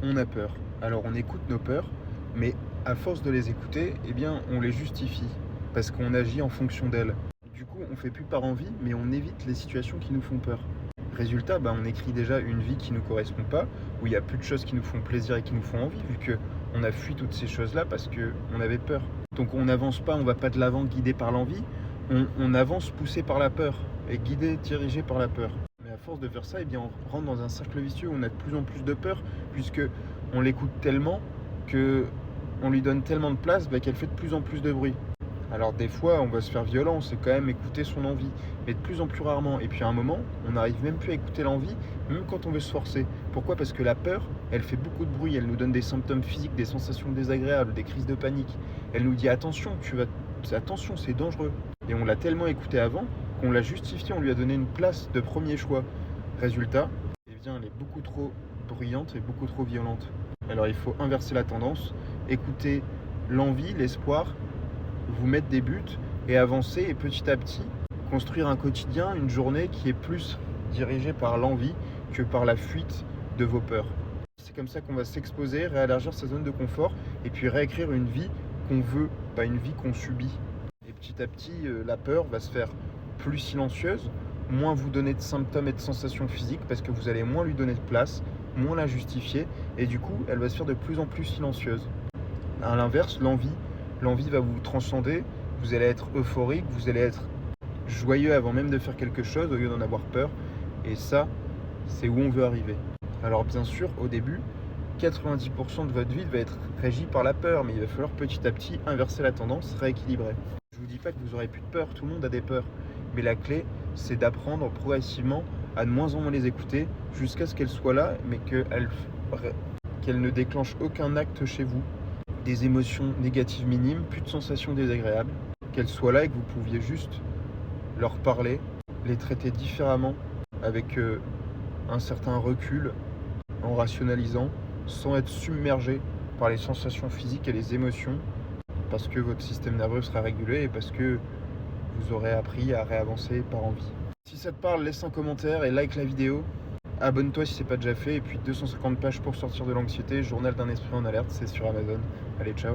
on a peur. Alors on écoute nos peurs, mais à force de les écouter, eh bien on les justifie, parce qu'on agit en fonction d'elles. Du coup, on fait plus par envie, mais on évite les situations qui nous font peur. Résultat, on écrit déjà une vie qui ne nous correspond pas, où il y a plus de choses qui nous font plaisir et qui nous font envie, vu que on a fui toutes ces choses-là parce qu'on avait peur. Donc on n'avance pas, on va pas de l'avant guidé par l'envie, on avance poussé par la peur, et guidé, dirigé par la peur. Mais à force de faire ça, eh bien, on rentre dans un cercle vicieux où on a de plus en plus de peur, puisque on l'écoute tellement que on lui donne tellement de place qu'elle fait de plus en plus de bruit. Alors des fois, on va se faire violence et quand même écouter son envie, mais de plus en plus rarement. Et puis à un moment, on n'arrive même plus à écouter l'envie, même quand on veut se forcer. Pourquoi? Parce que la peur, elle fait beaucoup de bruit, elle nous donne des symptômes physiques, des sensations désagréables, des crises de panique. Elle nous dit attention, attention, c'est dangereux. Et on l'a tellement écouté avant qu'on l'a justifié, on lui a donné une place de premier choix. Résultat, eh bien, elle est beaucoup trop bruyante et beaucoup trop violente. Alors il faut inverser la tendance, écouter l'envie, l'espoir, vous mettre des buts et avancer et petit à petit construire un quotidien, une journée qui est plus dirigée par l'envie que par la fuite de vos peurs. C'est comme ça qu'on va s'exposer, réélargir sa zone de confort et puis réécrire une vie qu'on veut, pas une vie qu'on subit. Et petit à petit, la peur va se faire plus silencieuse, moins vous donner de symptômes et de sensations physiques parce que vous allez moins lui donner de place, moins la justifier et du coup, elle va se faire de plus en plus silencieuse. À l'inverse, l'envie va vous transcender, vous allez être euphorique, vous allez être joyeux avant même de faire quelque chose au lieu d'en avoir peur. Et ça, c'est où on veut arriver. Alors bien sûr, au début, 90% de votre vie va être régie par la peur, mais il va falloir petit à petit inverser la tendance, rééquilibrer. Je ne vous dis pas que vous n'aurez plus de peur, tout le monde a des peurs. Mais la clé, c'est d'apprendre progressivement à de moins en moins les écouter jusqu'à ce qu'elles soient là, mais qu'elles ne déclenchent aucun acte chez vous. Des émotions négatives minimes, plus de sensations désagréables, qu'elles soient là et que vous pouviez juste leur parler, les traiter différemment, avec un certain recul, en rationalisant, sans être submergé par les sensations physiques et les émotions, parce que votre système nerveux sera régulé et parce que vous aurez appris à réavancer par envie. Si ça te parle, laisse un commentaire et like la vidéo. Abonne-toi si c'est pas déjà fait. Et puis 250 pages pour sortir de l'anxiété, journal d'un esprit en alerte, c'est sur Amazon. Allez, ciao.